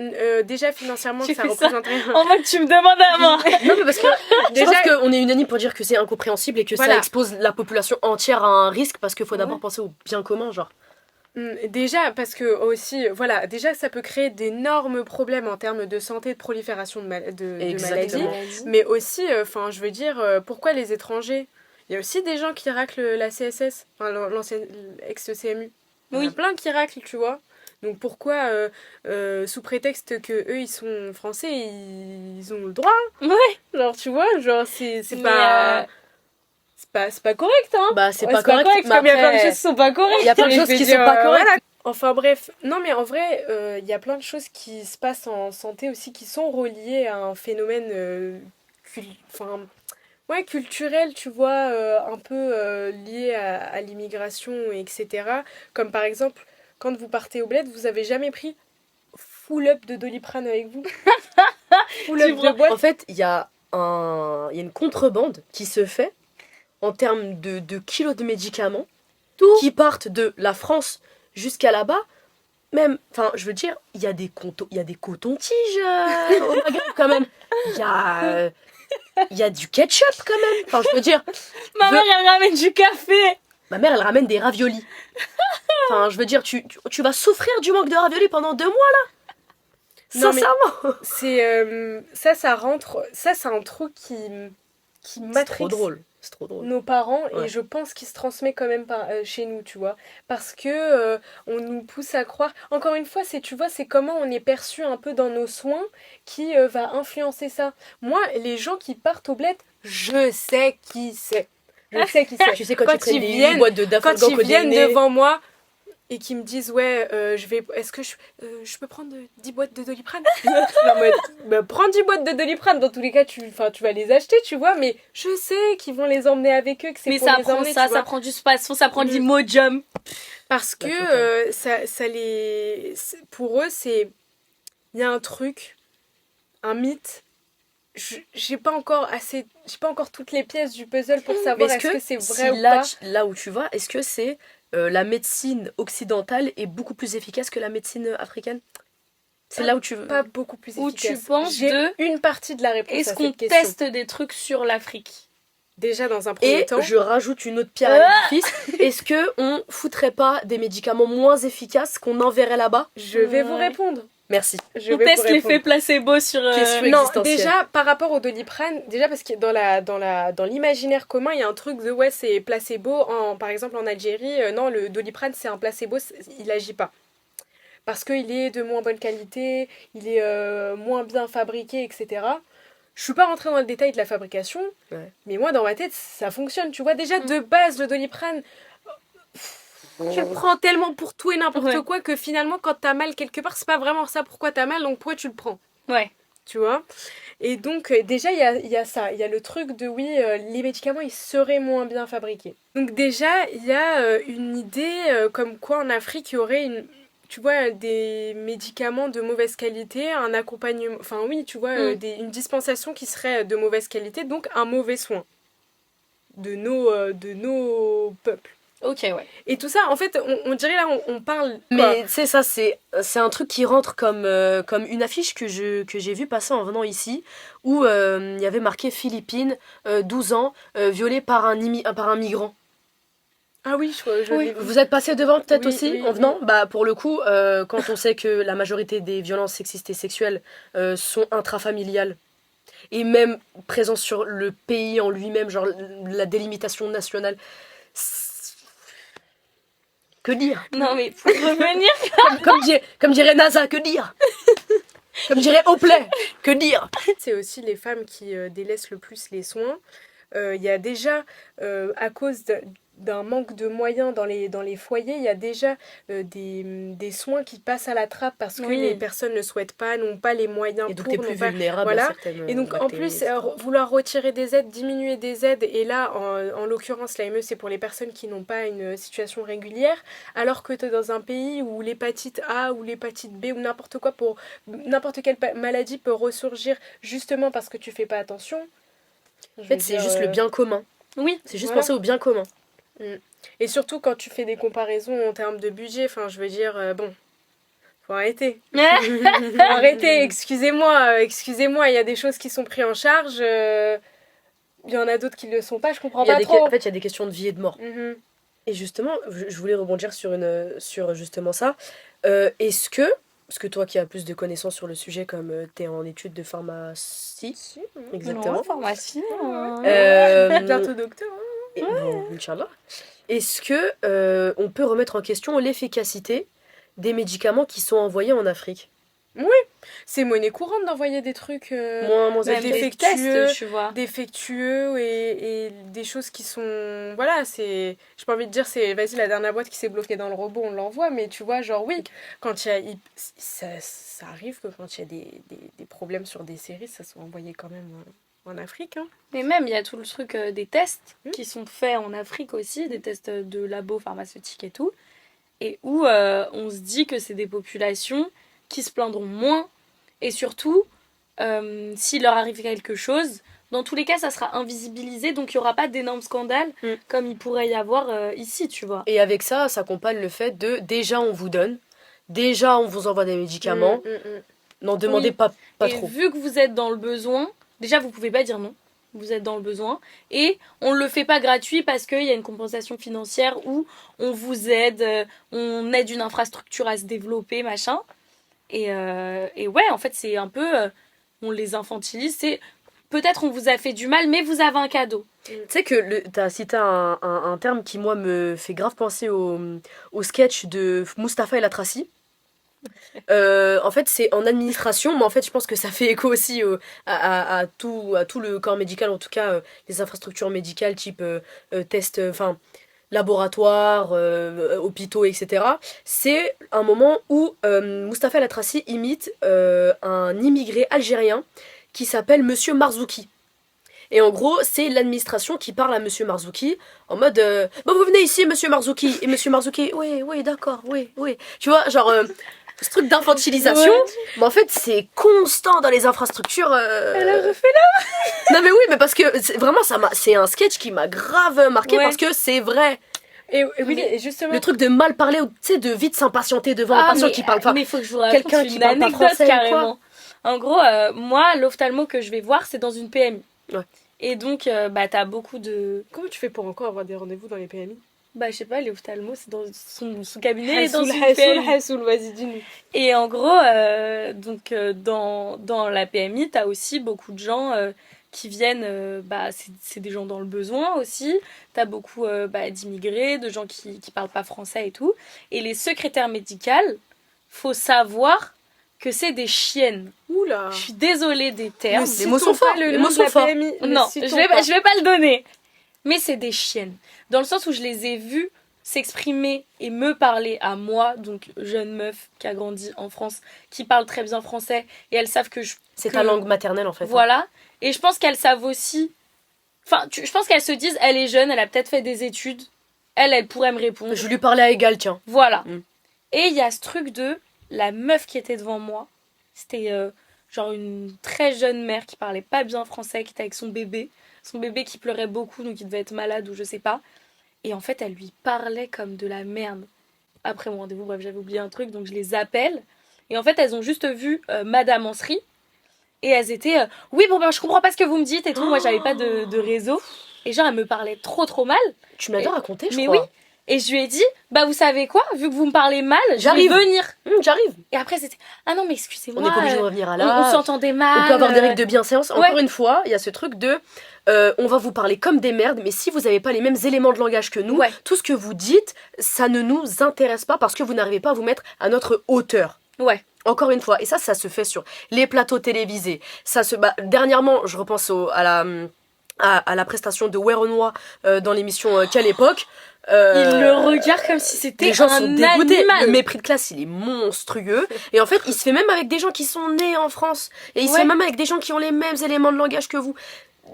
financièrement Tu que ça fais ça représente rien. En mode, tu me demandes à moi. Non, mais parce que Déjà- je pense qu'on est unanime pour dire que c'est incompréhensible et que Voilà. ça expose la population entière à un risque parce qu'il faut d'abord Ouais. penser au bien commun, genre. Déjà, parce que aussi, voilà, déjà ça peut créer d'énormes problèmes en termes de santé, de prolifération de Exactement. maladies. Mais aussi, enfin, je veux dire, pourquoi les étrangers? Il y a aussi des gens qui raclent la CSS, enfin l'ancienne ex-CMU. Il y en a Oui. plein qui raclent, tu vois. Donc pourquoi, sous prétexte que eux ils sont français, ils ont le droit? Ouais. Genre, tu vois, genre c'est Mais, pas, c'est pas correct, hein? Bah, c'est Ouais, pas correct. mais comme il y a plein de après, choses qui sont pas correctes. il y a plein de Je choses veux qui dire, sont pas correctes. voilà. Enfin bref, non mais en vrai, il y a plein de choses qui se passent en santé aussi qui sont reliées à un phénomène enfin, ouais, culturel, tu vois, un peu lié à l'immigration, etc. Comme par exemple, quand vous partez au bled, vous avez jamais pris full up de Doliprane avec vous? Full up de boîte? En fait, il y a une contrebande qui se fait en termes de kilos de médicaments qui partent de la France jusqu'à là-bas. Même, enfin, je veux dire, il y a des cotons-tiges au Maghreb quand même. Il y a du ketchup quand même. Enfin, je veux dire, Ma mère, elle ramène du café. ma mère, elle ramène des raviolis. Enfin, je veux dire, tu vas souffrir du manque de raviolis pendant 2 mois là. Non, mais Sincèrement. c'est ça rentre, ça c'est un truc qui C'est trop matrix drôle. C'est trop drôle. nos parents Ouais. et je pense qu'il se transmet quand même chez nous, tu vois, parce que on nous pousse à croire, encore une fois, c'est, tu vois, c'est comment on est perçu un peu dans nos soins qui va influencer ça. Moi, les gens qui partent au bled, je sais qui c'est. Je sais qui c'est. Tu sais, quand Quand ils prennent ils des viennent- boîtes de Quand d'Afghan ils viennent codéinés. devant moi et qui me disent ouais, est-ce que je peux prendre 10 boîtes de Doliprane? Je suis en mode, bah, prends 10 boîtes de Doliprane, dans tous les cas tu vas les acheter, tu vois, mais je sais qu'ils vont les emmener avec eux, que c'est Mais pour ça les prend emmener, ça, tu vois. ça prend du spasson, ça prend Mm. de l'imodium. Parce que total. ça les... Pour eux, c'est... Il y a un truc, un mythe. J'ai pas encore toutes les pièces du puzzle pour Mais savoir est-ce est-ce que c'est vrai si ou là, pas. là où tu vas, est-ce que c'est la médecine occidentale est beaucoup plus efficace que la médecine africaine? C'est là où tu veux. Pas beaucoup plus Où efficace. tu penses J'ai de- une partie de la réponse Est-ce à qu'on cette question. teste des trucs sur l'Afrique? Déjà, dans un premier Et temps... je rajoute une autre pierre à l'édifice. Est-ce que on foutrait pas des médicaments moins efficaces qu'on enverrait là-bas? Je vais vous Ouais. répondre. Merci. Je On vais teste vous répondre. l'effet placebo sur... Question Non, existentielle. déjà, par rapport au Doliprane, déjà parce que dans l'imaginaire commun, il y a un truc de ouais, c'est placebo. Par exemple, en Algérie, non, le Doliprane, c'est un placebo, il agit pas. Parce qu'il est de moins bonne qualité, il est moins bien fabriqué, etc. Je suis pas rentrée dans le détail de la fabrication, Ouais. mais moi, dans ma tête, ça fonctionne. Tu vois, déjà, de base, le Doliprane, tu le prends tellement pour tout et n'importe Ouais. quoi que finalement, quand t'as mal quelque part, c'est pas vraiment ça pourquoi t'as mal, donc pourquoi tu le prends, Ouais. tu vois. Et donc, déjà, il y a ça. Il y a le truc de, oui, les médicaments, ils seraient moins bien fabriqués. Donc déjà, il y a une idée comme quoi en Afrique, il y aurait tu vois, des médicaments de mauvaise qualité, un accompagnement, enfin oui, tu vois, une dispensation qui serait de mauvaise qualité, donc un mauvais soin de nos peuples. Ok, ouais. Et tout ça, en fait, on dirait là, on parle... quoi. Mais tu sais, ça, c'est un truc qui rentre comme une affiche que j'ai vue passer en venant ici, où il y avait marqué Philippines, 12 ans, violée par un migrant. Ah oui, je Oui. l'ai vu. Vous êtes passé devant peut-être Oui, aussi oui, en venant. Bah pour le coup, quand on sait que la majorité des violences sexistes et sexuelles sont intrafamiliales et même présentes sur le pays en lui-même, genre la délimitation nationale. Que dire? Non, mais pour revenir. Comme dirait NASA, que dire? Comme dirait Oplay, que dire? C'est aussi les femmes qui délaissent le plus les soins. Il y a déjà, à cause d'un manque de moyens dans les foyers, il y a déjà des soins qui passent à la trappe parce que Oui. les personnes ne souhaitent pas, n'ont pas les moyens Et donc pour, t'es plus n'ont pas... vulnérable Voilà. à certaines Et donc en bactéries, plus, etc. vouloir retirer des aides, diminuer des aides, et là, en l'occurrence, l'AME, c'est pour les personnes qui n'ont pas une situation régulière, alors que tu es dans un pays où l'hépatite A ou l'hépatite B ou n'importe quoi, pour n'importe quelle maladie peut ressurgir justement parce que tu fais pas attention. En fait, c'est juste le bien commun. Oui. C'est juste Voilà. penser au bien commun. Et surtout quand tu fais des comparaisons en termes de budget, enfin je veux dire, bon, faut arrêter. Faut arrêter, excusez-moi, il y a des choses qui sont prises en charge, il y en a d'autres qui ne le sont pas, je comprends pas trop. En fait, il y a des questions de vie et de mort. Mhm. Et justement, je voulais rebondir sur justement ça. Est-ce que toi qui as plus de connaissances sur le sujet, comme tu es en études de pharmacie, Si, exactement. Non, pharmacie. bientôt docteur. Hein. Et, bon, Inch'Allah. Est-ce que on peut remettre en question l'efficacité des médicaments qui sont envoyés en Afrique? C'est monnaie courante d'envoyer des trucs Moins Même des défectueux, tests, tu vois. défectueux et des choses qui sont... Voilà, c'est... J'ai pas envie de dire, c'est vas-y, la dernière boîte qui s'est bloquée dans le robot, on l'envoie, mais tu vois, genre oui, quand il y a... Ça arrive que quand il y a des problèmes sur des séries, ça soit envoyé quand même en Afrique. Hein. Mais même, il y a tout le truc des tests Mm. qui sont faits en Afrique aussi, des tests de labos pharmaceutiques et tout, et où on se dit que c'est des populations qui se plaindront moins, et surtout, s'il leur arrive quelque chose, dans tous les cas, ça sera invisibilisé, donc il n'y aura pas d'énormes scandales Mm. comme il pourrait y avoir ici, tu vois. Et avec ça s'accompagne le fait de déjà on vous donne, déjà on vous envoie des médicaments, n'en demandez Oui. pas Et trop. vu que vous êtes dans le besoin, déjà vous pouvez pas dire non. Vous êtes dans le besoin. Et on le fait pas gratuit parce qu'il y a une compensation financière où on vous aide, on aide une infrastructure à se développer, machin. Et ouais, en fait, c'est un peu. On les infantilise. C'est peut-être on vous a fait du mal, mais vous avez un cadeau. Tu sais que t'as cité un terme qui moi me fait grave penser au sketch de Mustapha El Atrassi. En fait, c'est en administration, mais en fait, je pense que ça fait écho aussi à tout le corps médical, en tout cas les infrastructures médicales type tests, enfin laboratoires, hôpitaux, etc. C'est un moment où Mustapha El Atrassi imite un immigré algérien qui s'appelle Monsieur Marzouki. Et en gros, c'est l'administration qui parle à Monsieur Marzouki en mode bon, vous venez ici, Monsieur Marzouki. Et Monsieur Marzouki, oui, d'accord, oui. Tu vois, genre, ce truc d'infantilisation, Ouais. mais en fait, c'est constant dans les infrastructures. Elle a refait là. Non, mais oui, mais parce que vraiment, c'est un sketch qui m'a grave marqué Ouais. parce que c'est vrai. Et oui, et justement... Le truc de mal parler, tu sais, de vite s'impatienter devant un patient qui parle pas. Mais il faut que je vous raconte quelqu'un qui une parle pas anecdote français ou quoi. carrément. En gros, moi, l'ophtalmo que je vais voir, c'est dans une PMI. Ouais. Et donc, t'as beaucoup de... Comment tu fais pour encore avoir des rendez-vous dans les PMI? Je sais pas, les ophtalmos, c'est dans son cabinet, dans une Hassoul, PMI. Hassoul, vas-y, dis-nous. Et en gros, dans la PMI, t'as aussi beaucoup de gens qui viennent, c'est des gens dans le besoin aussi. T'as beaucoup d'immigrés, de gens qui parlent pas français et tout. Et les secrétaires médicales, faut savoir que c'est des chiennes. Oula. Je suis désolée des termes. Les mots sont forts, les mots sont forts. Non, je vais pas le donner. Mais c'est des chiennes. Dans le sens où je les ai vues s'exprimer et me parler à moi, donc jeune meuf qui a grandi en France, qui parle très bien français, et elles savent que c'est ta langue maternelle en fait. Voilà. Et je pense qu'elles savent aussi... Enfin, je pense qu'elles se disent, elle est jeune, elle a peut-être fait des études, elle pourrait me répondre. Je lui parlais à égal, tiens. Voilà. Et il y a ce truc de la meuf qui était devant moi. C'était genre une très jeune mère qui parlait pas bien français, qui était avec son bébé. Son bébé qui pleurait beaucoup, donc il devait être malade ou je sais pas. Et en fait, elle lui parlait comme de la merde. Après mon rendez-vous, bref, j'avais oublié un truc, donc je les appelle. Et en fait, elles ont juste vu Madame Ansery. Et elles étaient oui, bon, ben je comprends pas ce que vous me dites et tout. Moi, j'avais pas de réseau. Et genre, elle me parlait trop mal. Tu me l'as raconté, je mais crois. Oui. Et je lui ai dit, bah vous savez quoi, vu que vous me parlez mal, j'arrive. Je vais venir. J'arrive. Et après c'était, ah non mais excusez-moi. On n'est pas obligé de revenir à là. On s'entendait mal. On peut avoir des règles de bienséance. Encore une fois, il y a ce truc de, on va vous parler comme des merdes, mais si vous n'avez pas les mêmes éléments de langage que nous, tout ce que vous dites, ça ne nous intéresse pas parce que vous n'arrivez pas à vous mettre à notre hauteur. Ouais. Encore une fois, et ça se fait sur les plateaux télévisés. Dernièrement, je repense à la prestation de Werenoi dans l'émission Quelle époque. Il le regarde comme si c'était les gens sont dégoûtés. Animal. Le mépris de classe, il est monstrueux. Et en fait, il se fait même avec des gens qui sont nés en France. Et il se fait même avec des gens qui ont les mêmes éléments de langage que vous.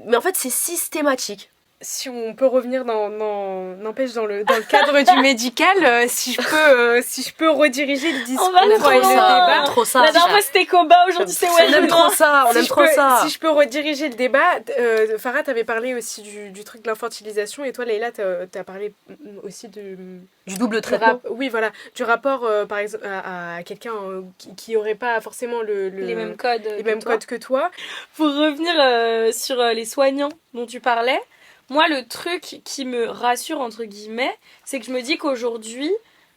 Mais en fait, c'est systématique. Si on peut revenir n'empêche dans le cadre du médical, si je peux rediriger le discours et le débat. Trop ça. La dernière fois c'était Koba, aujourd'hui c'est On aime trop ça, Si je peux rediriger le débat, Farah t'avais parlé aussi du truc de l'infantilisation et toi Leïla t'as parlé aussi du double traitement. Oui voilà, du rapport par exemple à quelqu'un qui aurait pas forcément les mêmes codes que toi. Pour revenir sur les soignants dont tu parlais, moi, le truc qui me rassure, entre guillemets, c'est que je me dis qu'aujourd'hui,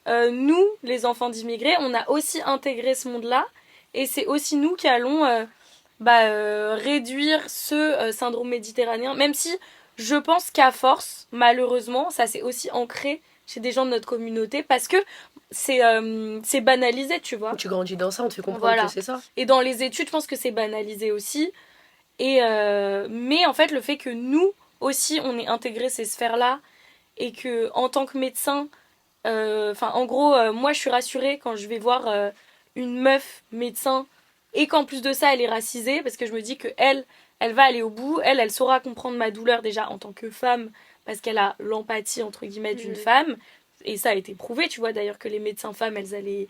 nous, les enfants d'immigrés, on a aussi intégré ce monde-là. Et c'est aussi nous qui allons réduire ce syndrome méditerranéen. Même si je pense qu'à force, malheureusement, ça s'est aussi ancré chez des gens de notre communauté. Parce que c'est banalisé, tu vois. Tu grandis dans ça, on te fait comprendre que c'est ça. Et dans les études, je pense que c'est banalisé aussi. Mais en fait, le fait que nous... aussi on ait intégré ces sphères-là et que en tant que médecin, en gros, moi je suis rassurée quand je vais voir une meuf médecin et qu'en plus de ça elle est racisée parce que je me dis que elle va aller au bout, elle saura comprendre ma douleur déjà en tant que femme parce qu'elle a l'empathie entre guillemets d'une femme et ça a été prouvé, tu vois d'ailleurs que les médecins femmes qu'elles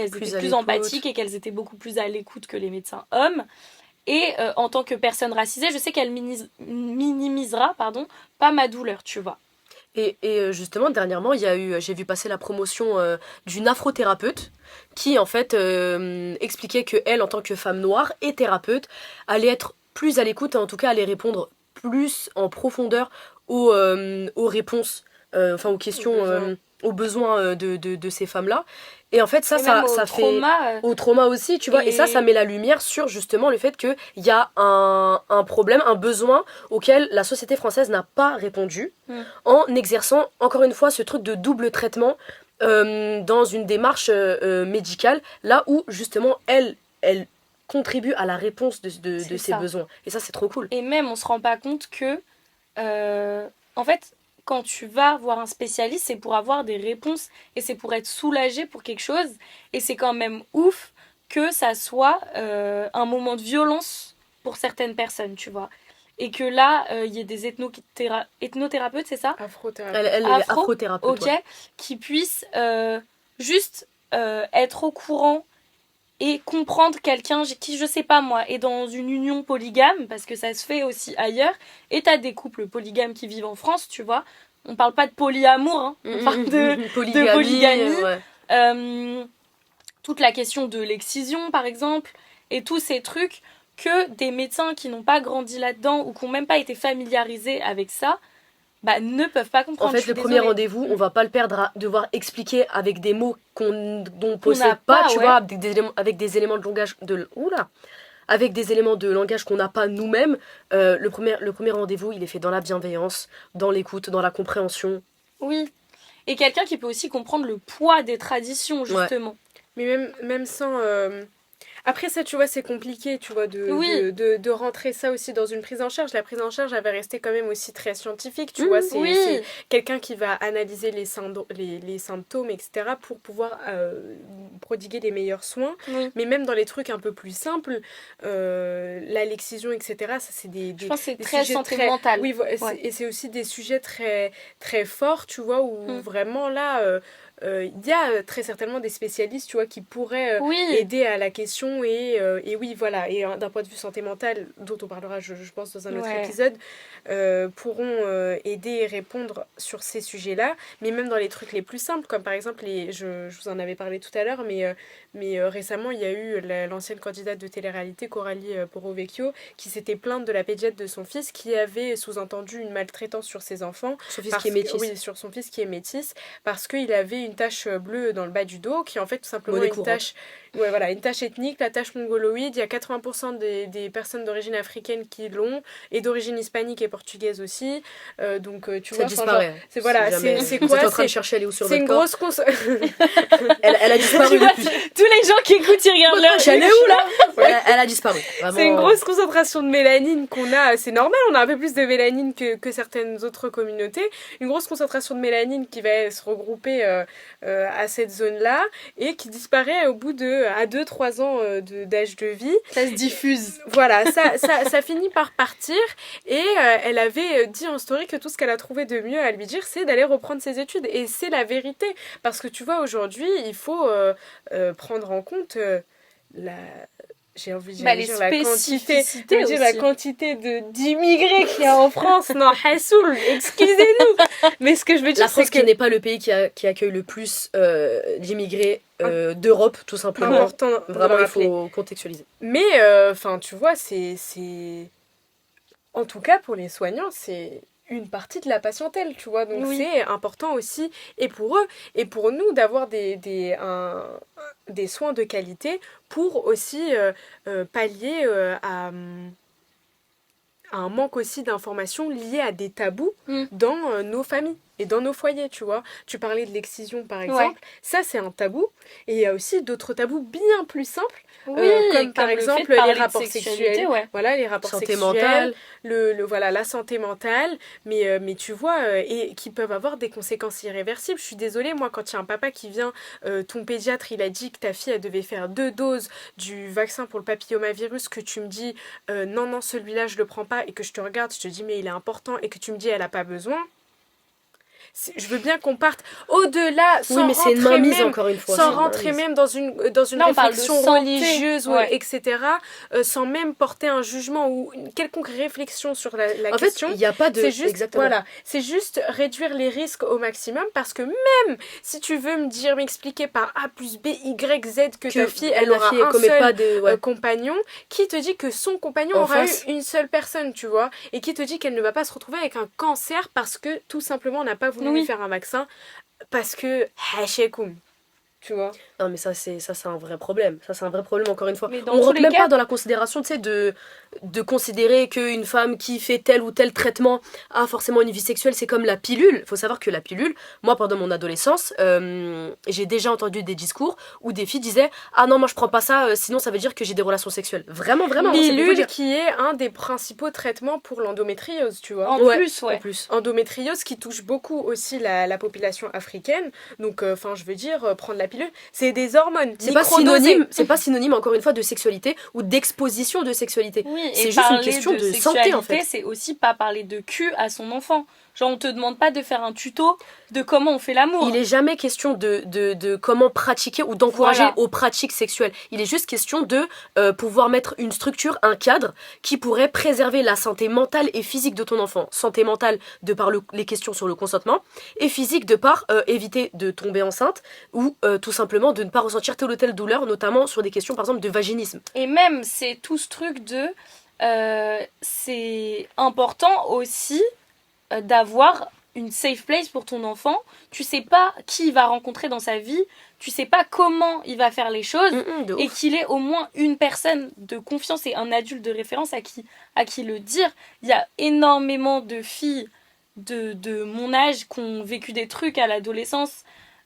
étaient plus empathiques et qu'elles étaient beaucoup plus à l'écoute que les médecins hommes. Et en tant que personne racisée, je sais qu'elle minimisera pas ma douleur, tu vois. Et justement, dernièrement, j'ai vu passer la promotion d'une afrothérapeute qui, en fait, expliquait qu'elle, en tant que femme noire et thérapeute, allait être plus à l'écoute, et en tout cas, allait répondre plus en profondeur aux réponses, aux questions, aux besoins de ces femmes-là. Et en fait, ça fait au trauma aussi, tu vois. Et ça met la lumière sur justement le fait qu'il y a un problème, un besoin auquel la société française n'a pas répondu en exerçant, encore une fois, ce truc de double traitement dans une démarche médicale, là où justement elle contribue à la réponse de ses besoins. Et ça, c'est trop cool. Et même, on se rend pas compte que, en fait, quand tu vas voir un spécialiste, c'est pour avoir des réponses et c'est pour être soulagé pour quelque chose. Et c'est quand même ouf que ça soit un moment de violence pour certaines personnes, tu vois. Et que là, il y ait des ethnothérapeutes, c'est ça ? Afrothérapeute. Elle est afrothérapeute. Ok, qui puissent juste être au courant et comprendre quelqu'un qui, je sais pas moi, est dans une union polygame, parce que ça se fait aussi ailleurs, et t'as des couples polygames qui vivent en France, tu vois. On parle pas de polyamour, hein. On parle de polygamie. Ouais. Toute la question de l'excision, par exemple, et tous ces trucs que des médecins qui n'ont pas grandi là-dedans ou qui n'ont même pas été familiarisés avec ça, ne peuvent pas comprendre. En fait, le premier rendez-vous, on va pas le perdre à devoir expliquer avec des mots dont on possède pas, tu vois, avec des éléments de langage avec des éléments de langage qu'on n'a pas nous-mêmes. Le premier rendez-vous, il est fait dans la bienveillance, dans l'écoute, dans la compréhension. Oui. Et quelqu'un qui peut aussi comprendre le poids des traditions, justement. Ouais. Mais même sans... Après ça, tu vois, c'est compliqué, tu vois, Oui. de rentrer ça aussi dans une prise en charge. La prise en charge, elle va rester quand même aussi très scientifique, tu Mhm. vois. Oui. C'est quelqu'un qui va analyser les symptômes, etc., pour pouvoir prodiguer les meilleurs soins. Oui. Mais même dans les trucs un peu plus simples, la l'excision, etc., ça, c'est Je pense que c'est des très sujets santé très... mentale. Oui, Ouais. et c'est aussi des sujets très, très forts, tu vois, où Mm. vraiment, là... il y a très certainement des spécialistes, tu vois, qui pourraient Oui. aider à la question et oui, voilà. Et d'un point de vue santé mentale, dont on parlera, je pense, dans un autre Ouais. épisode, pourront aider et répondre sur ces sujets-là. Mais même dans les trucs les plus simples, comme par exemple, je vous en avais parlé tout à l'heure, mais récemment, il y a eu l'ancienne candidate de télé-réalité, Coralie Porovecchio, qui s'était plainte de la pédiatre de son fils, qui avait sous-entendu une maltraitance sur ses enfants. Son fils qui est métis. Oui, sur son fils qui est métis, parce qu'il avait une tache bleue dans le bas du dos, qui est en fait tout simplement Monnaie une courante. tache, ouais, voilà, une tache ethnique, la tache mongoloïde. Il y a 80% des personnes d'origine africaine qui l'ont, et d'origine hispanique et portugaise aussi. Donc tu Ça vois, disparaît. c'est voilà, Si jamais c'est vous quoi? êtes en train de chercher elle est où sur C'est votre une corps. grosse Elle a disparu Tu vois, depuis. tous les gens qui écoutent, ils regardent leur Elle est où là Elle a disparu. Vraiment. C'est une grosse concentration de mélanine qu'on a. C'est normal, on a un peu plus de mélanine que certaines autres communautés. Une grosse concentration de mélanine qui va se regrouper à cette zone-là et qui disparaît au bout à 2-3 ans d'âge de vie. Ça se diffuse. Voilà, ça finit par partir et elle avait dit en story que tout ce qu'elle a trouvé de mieux à lui dire, c'est d'aller reprendre ses études. Et c'est la vérité. Parce que tu vois, aujourd'hui, il faut prendre en compte j'ai envie de Bah, dire les spécificités la aussi. quantité d'immigrés qu'il y a en France. Non, Hassoul, excusez-nous. Mais ce que je veux dire, La c'est France qui que n'est pas le pays qui accueille le plus d'immigrés d'Europe, tout simplement. important de Vraiment, le il rappeler. faut contextualiser. Mais, enfin, tu vois, c'est... En tout cas, pour les soignants, c'est une partie de la patientèle, tu vois. Donc, Oui. c'est important aussi, et pour eux, et pour nous, d'avoir des soins de qualité pour aussi pallier à un manque aussi d'informations liées à des tabous dans nos familles et dans nos foyers, tu vois. Tu parlais de l'excision, par exemple. Ça, c'est un tabou. Et il y a aussi d'autres tabous bien plus simples, Oui, comme par le fait exemple de parler les de rapports sexualité, sexuels. ouais. Voilà, les rapports Santé sexuels, mentale. voilà, la santé mentale, mais tu vois, et qui peuvent avoir des conséquences irréversibles. Je suis désolée, moi, quand il y a un papa qui vient, ton pédiatre, il a dit que ta fille, elle devait faire 2 doses du vaccin pour le papillomavirus, que tu me dis, non, celui-là, je le prends pas, et que je te regarde, je te dis, mais il est important, et que tu me dis, elle a pas besoin. Je veux bien qu'on parte au-delà, sans Oui, mais c'est une mainmise encore une fois. sans c'est une rentrer mainmise. même dans une Là, on parle de réflexion santé, religieuse, ouais. etc., sans même porter un jugement ou une quelconque réflexion sur la En fait, question. il n'y a pas de. C'est juste, Exactement. voilà, c'est juste réduire les risques au maximum, parce que même si tu veux m'expliquer par A plus B, Y, Z que ta fille, elle aura un commet seul pas de. Ouais. compagnon, qui te dit que son compagnon En aura face. eu une seule personne, tu vois, et qui te dit qu'elle ne va pas se retrouver avec un cancer parce que tout simplement on n'a pas voulu lui faire un vaccin parce que hashekoum, tu vois. Non, mais ça c'est un vrai problème. Ça, c'est un vrai problème, encore une fois. Mais dans On tous rentre les même cas- pas dans la considération, tu sais, de considérer qu'une femme qui fait tel ou tel traitement a forcément une vie sexuelle. C'est comme la pilule. Faut savoir que la pilule, moi, pendant mon adolescence, j'ai déjà entendu des discours où des filles disaient « Ah non, moi, je prends pas ça, sinon ça veut dire que j'ai des relations sexuelles. » Vraiment, vraiment. c'est pour vous Pilule dire. qui est un des principaux traitements pour l'endométriose, tu vois. En Ouais, plus, ouais. En plus. Endométriose qui touche beaucoup aussi la population africaine. Donc, enfin, je veux dire, prendre la pilule, c'est des hormones. C'est pas synonyme, encore une fois, de sexualité ou d'exposition de sexualité. Oui, C'est et juste une parler question de santé, sexualité, en fait. c'est aussi pas parler de cul à son enfant. Genre, on te demande pas de faire un tuto de comment on fait l'amour. Il est jamais question de comment pratiquer ou d'encourager Voilà. aux pratiques sexuelles. Il est juste question de pouvoir mettre une structure, un cadre qui pourrait préserver la santé mentale et physique de ton enfant. Santé mentale de par les questions sur le consentement et physique de par éviter de tomber enceinte ou tout simplement de ne pas ressentir telle ou telle douleur, notamment sur des questions par exemple de vaginisme. Et même, c'est tout ce truc de... c'est important aussi d'avoir une safe place pour ton enfant. Tu sais pas qui il va rencontrer dans sa vie, tu sais pas comment il va faire les choses, De et ouf. qu'il ait au moins une personne de confiance et un adulte de référence à qui le dire. Il y a énormément de filles de mon âge qui ont vécu des trucs à l'adolescence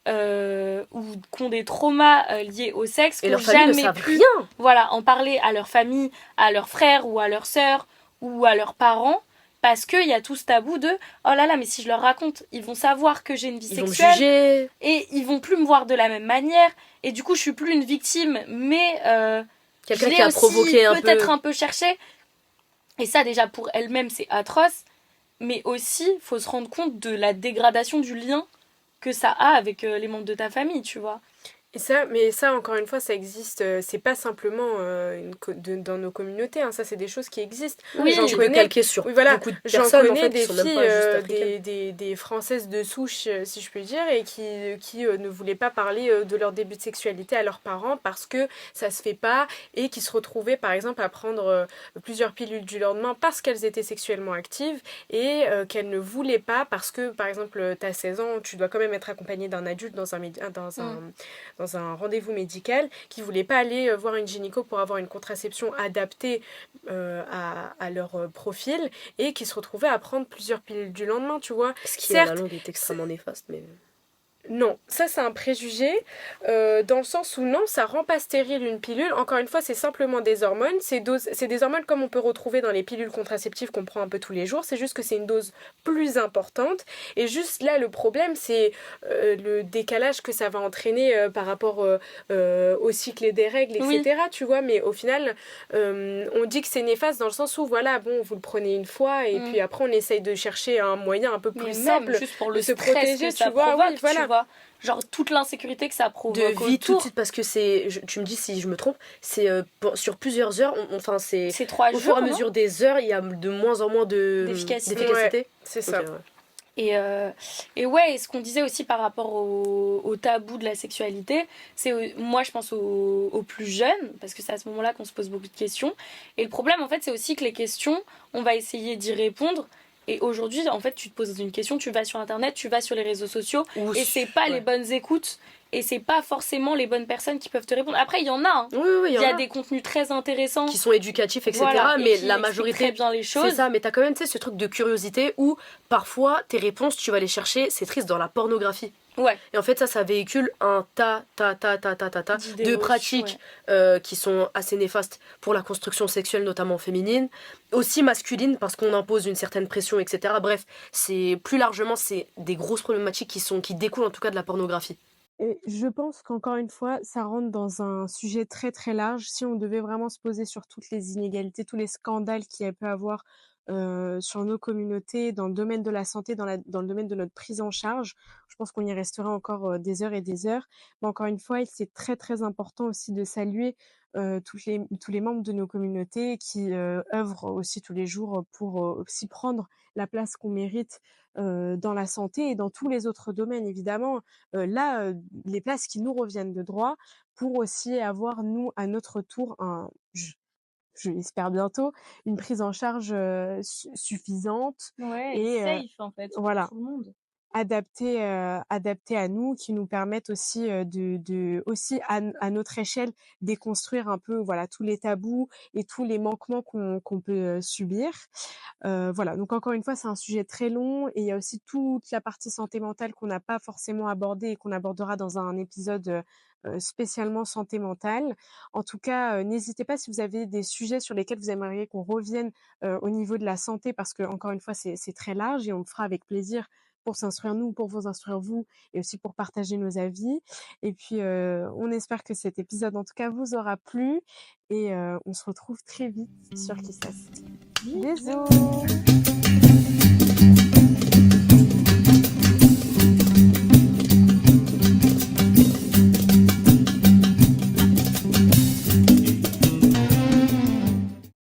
ou qui ont des traumas liés au sexe, Et qui leurs n'ont familles ne jamais savent pu rien. voilà, en parler à leur famille, à leurs frères ou à leurs sœurs ou à leurs parents, parce qu'il y a tout ce tabou de oh là là, mais si je leur raconte, ils vont savoir que j'ai une vie Ils vont me sexuelle juger. et ils vont plus me voir de la même manière, et du coup je suis plus une victime, mais je Quelqu'un l'ai qui a aussi provoqué un peut-être peu. un peu cherché. Et ça déjà pour elle-même c'est atroce, mais aussi faut se rendre compte de la dégradation du lien que ça a avec les membres de ta famille, tu vois. Et ça, mais ça, encore une fois, ça existe. C'est pas simplement dans nos communautés. Hein, ça, c'est des choses qui existent. Oui, J'en Tu peux connais. calquer sur Oui, voilà. beaucoup de J'en personnes en connais fait des qui sont même filles, pas juste africaines. des Françaises de souche, si je puis dire, et qui ne voulaient pas parler de leur début de sexualité à leurs parents parce que ça se fait pas, et qui se retrouvaient, par exemple, à prendre plusieurs pilules du lendemain parce qu'elles étaient sexuellement actives, et qu'elles ne voulaient pas parce que, par exemple, t'as 16 ans, tu dois quand même être accompagné d'un adulte dans un rendez-vous médical, qui ne voulaient pas aller voir une gynéco pour avoir une contraception adaptée à leur profil, et qui se retrouvaient à prendre plusieurs pilules du lendemain, tu vois. Ce qui à la Certes, longue est extrêmement néfaste, mais. non, ça c'est un préjugé, dans le sens où non, ça rend pas stérile une pilule. Encore une fois, c'est simplement des hormones. C'est des hormones comme on peut retrouver dans les pilules contraceptives qu'on prend un peu tous les jours. C'est juste que c'est une dose plus importante. Et juste là, le problème, c'est le décalage que ça va entraîner par rapport au cycle des règles, etc. Oui. Tu vois, mais au final, on dit que c'est néfaste dans le sens où, voilà, bon, vous le prenez une fois, et puis après, on essaye de chercher un moyen un peu Mais plus même simple juste pour de le se stress protéger, que ça tu vois. provoque, Oui, voilà. tu vois. Genre toute l'insécurité que ça provoque De vie tout de autour. suite, parce que tu me dis si je me trompe, c'est sur plusieurs heures, enfin c'est. C'est 3 Au jours, fur et à non mesure des heures, il y a de moins en moins D'efficacité. Ouais, c'est ça. Ok, ouais. Et ouais, et ce qu'on disait aussi par rapport au tabou de la sexualité, c'est moi je pense aux plus jeunes, parce que c'est à ce moment-là qu'on se pose beaucoup de questions. Et le problème en fait, c'est aussi que les questions, on va essayer d'y répondre. Et aujourd'hui, en fait, tu te poses une question, tu vas sur internet, tu vas sur les réseaux sociaux, et c'est pas les bonnes écoutes, et c'est pas forcément les bonnes personnes qui peuvent te répondre. Après, il y en a, hein. Oui, Il y a des contenus très intéressants qui sont éducatifs, etc. voilà, et mais qui la expliquent majorité. très bien les choses. C'est ça, mais t'as quand même ce truc de curiosité où parfois tes réponses, tu vas les chercher, c'est triste, dans la pornographie. Ouais. Et en fait, ça véhicule un tas de pratiques qui sont assez néfastes pour la construction sexuelle, notamment féminine, aussi masculine, parce qu'on impose une certaine pression, etc. Bref, plus largement, c'est des grosses problématiques qui découlent en tout cas de la pornographie. Et je pense qu'encore une fois, ça rentre dans un sujet très très large. Si on devait vraiment se poser sur toutes les inégalités, tous les scandales qu'il y a pu avoir sur nos communautés, dans le domaine de la santé, dans le domaine de notre prise en charge, je pense qu'on y resterait encore des heures et des heures. Mais encore une fois, c'est très très important aussi de saluer tous les membres de nos communautés qui œuvrent aussi tous les jours pour aussi prendre la place qu'on mérite dans la santé et dans tous les autres domaines, évidemment. Les places qui nous reviennent de droit, pour aussi avoir, nous, à notre tour, je l'espère bientôt, une prise en charge suffisante Ouais, et safe en fait pour voilà, tout le monde. adaptée à nous, qui nous permettent aussi aussi à notre échelle, déconstruire un peu, voilà, tous les tabous et tous les manquements qu'on peut subir. Voilà, donc encore une fois, c'est un sujet très long, et il y a aussi toute la partie santé mentale qu'on n'a pas forcément abordée et qu'on abordera dans un épisode spécialement santé mentale. En tout cas, n'hésitez pas, si vous avez des sujets sur lesquels vous aimeriez qu'on revienne au niveau de la santé, parce que encore une fois, c'est très large, et on le fera avec plaisir pour s'instruire nous, pour vous instruire vous, et aussi pour partager nos avis. Et puis, on espère que cet épisode, en tout cas, vous aura plu, et on se retrouve très vite sur Kissas. Bisous.